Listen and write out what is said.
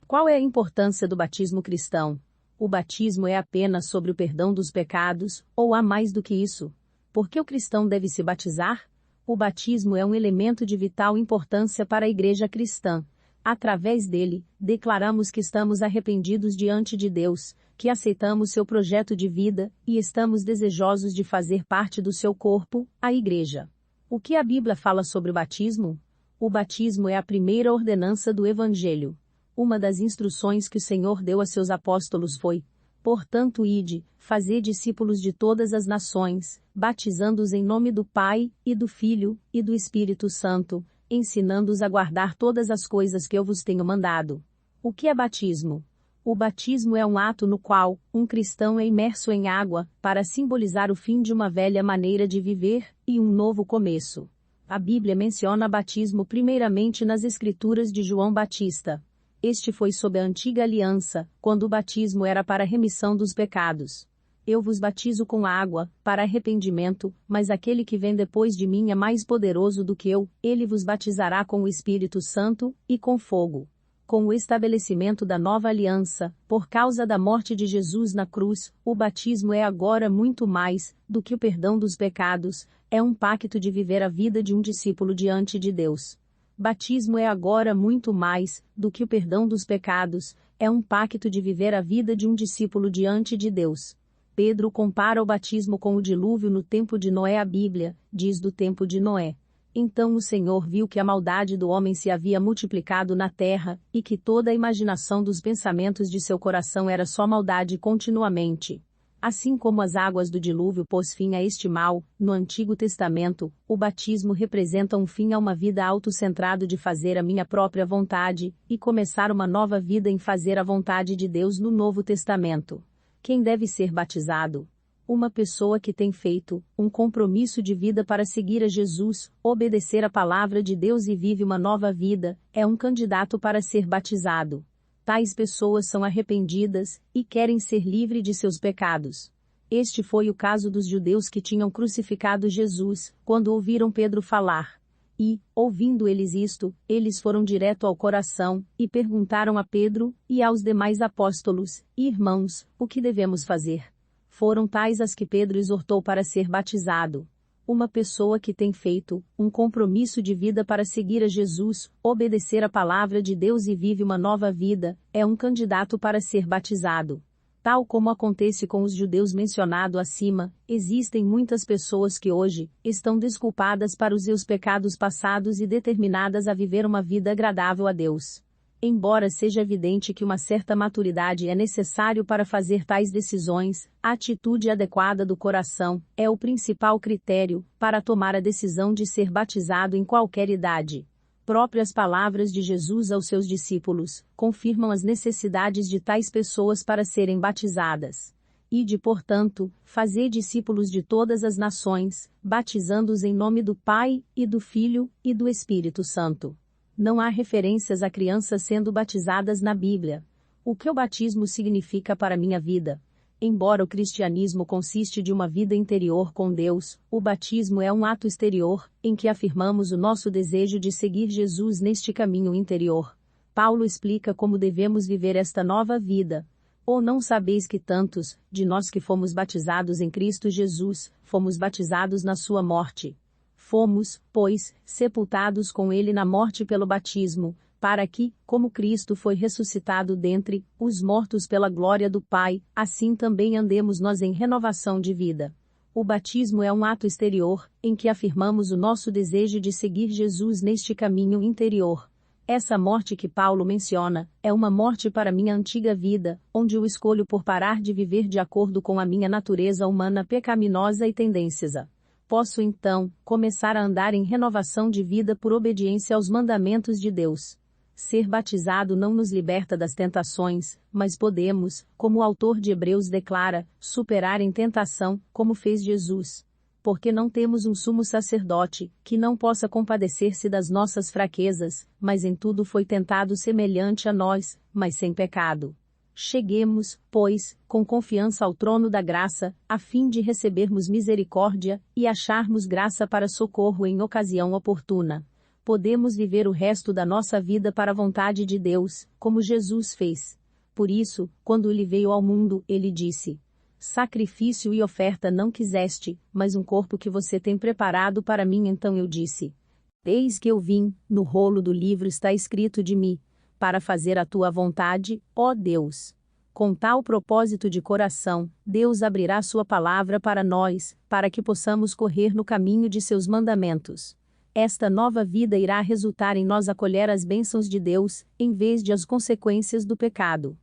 Qual é a importância do batismo cristão? O batismo é apenas sobre o perdão dos pecados, ou há mais do que isso? Por que o cristão deve se batizar? O batismo é um elemento de vital importância para a igreja cristã. Através dele, declaramos que estamos arrependidos diante de Deus, que aceitamos seu projeto de vida, e estamos desejosos de fazer parte do seu corpo, a igreja. O que a Bíblia fala sobre o batismo? O batismo é a primeira ordenança do Evangelho. Uma das instruções que o Senhor deu a seus apóstolos foi: portanto, ide, fazei discípulos de todas as nações, batizando-os em nome do Pai, e do Filho, e do Espírito Santo, ensinando-os a guardar todas as coisas que eu vos tenho mandado. O que é batismo? O batismo é um ato no qual um cristão é imerso em água, para simbolizar o fim de uma velha maneira de viver, e um novo começo. A Bíblia menciona batismo primeiramente nas Escrituras de João Batista. Este foi sob a antiga aliança, quando o batismo era para a remissão dos pecados. Eu vos batizo com água, para arrependimento, mas aquele que vem depois de mim é mais poderoso do que eu, ele vos batizará com o Espírito Santo, e com fogo. Com o estabelecimento da nova aliança, por causa da morte de Jesus na cruz, o batismo é agora muito mais do que o perdão dos pecados, é um pacto de viver a vida de um discípulo diante de Deus. Batismo é agora muito mais do que o perdão dos pecados, é um pacto de viver a vida de um discípulo diante de Deus. Pedro compara o batismo com o dilúvio no tempo de Noé. A Bíblia diz do tempo de Noé. Então o Senhor viu que a maldade do homem se havia multiplicado na terra, e que toda a imaginação dos pensamentos de seu coração era só maldade continuamente. Assim como as águas do dilúvio pôs fim a este mal, no Antigo Testamento, o batismo representa um fim a uma vida autocentrada de fazer a minha própria vontade, e começar uma nova vida em fazer a vontade de Deus no Novo Testamento. Quem deve ser batizado? Uma pessoa que tem feito um compromisso de vida para seguir a Jesus, obedecer a palavra de Deus e vive uma nova vida, é um candidato para ser batizado. Tais pessoas são arrependidas e querem ser livres de seus pecados. Este foi o caso dos judeus que tinham crucificado Jesus, quando ouviram Pedro falar. E, ouvindo eles isto, eles foram direto ao coração, e perguntaram a Pedro e aos demais apóstolos: irmãos, o que devemos fazer? Foram tais as que Pedro exortou para ser batizado. Uma pessoa que tem feito um compromisso de vida para seguir a Jesus, obedecer a palavra de Deus e vive uma nova vida, é um candidato para ser batizado. Tal como acontece com os judeus mencionados acima, existem muitas pessoas que hoje estão desculpadas para os seus pecados passados e determinadas a viver uma vida agradável a Deus. Embora seja evidente que uma certa maturidade é necessário para fazer tais decisões, a atitude adequada do coração é o principal critério para tomar a decisão de ser batizado em qualquer idade. Próprias palavras de Jesus aos seus discípulos confirmam as necessidades de tais pessoas para serem batizadas. Ide, portanto, fazei discípulos de todas as nações, batizando-os em nome do Pai, e do Filho, e do Espírito Santo. Não há referências a crianças sendo batizadas na Bíblia. O que o batismo significa para minha vida? Embora o cristianismo consiste de uma vida interior com Deus, o batismo é um ato exterior, em que afirmamos o nosso desejo de seguir Jesus neste caminho interior. Paulo explica como devemos viver esta nova vida. Ou não sabeis que tantos, de nós que fomos batizados em Cristo Jesus, fomos batizados na sua morte? Fomos, pois, sepultados com ele na morte pelo batismo, para que, como Cristo foi ressuscitado dentre os mortos pela glória do Pai, assim também andemos nós em renovação de vida. O batismo é um ato exterior, em que afirmamos o nosso desejo de seguir Jesus neste caminho interior. Essa morte que Paulo menciona, é uma morte para minha antiga vida, onde eu escolho por parar de viver de acordo com a minha natureza humana pecaminosa e tendenciosa. Posso então começar a andar em renovação de vida por obediência aos mandamentos de Deus. Ser batizado não nos liberta das tentações, mas podemos, como o autor de Hebreus declara, superar em tentação, como fez Jesus. Porque não temos um sumo sacerdote, que não possa compadecer-se das nossas fraquezas, mas em tudo foi tentado semelhante a nós, mas sem pecado. Cheguemos, pois, com confiança ao trono da graça, a fim de recebermos misericórdia, e acharmos graça para socorro em ocasião oportuna. podemos viver o resto da nossa vida para a vontade de Deus, como Jesus fez. Por isso, quando ele veio ao mundo, ele disse: sacrifício e oferta não quiseste, mas um corpo que você tem preparado para mim. Então eu disse: eis que eu vim, no rolo do livro está escrito de mim, para fazer a tua vontade, ó Deus. Com tal propósito de coração, Deus abrirá sua palavra para nós, para que possamos correr no caminho de seus mandamentos. Esta nova vida irá resultar em nós acolher as bênçãos de Deus, em vez de as consequências do pecado.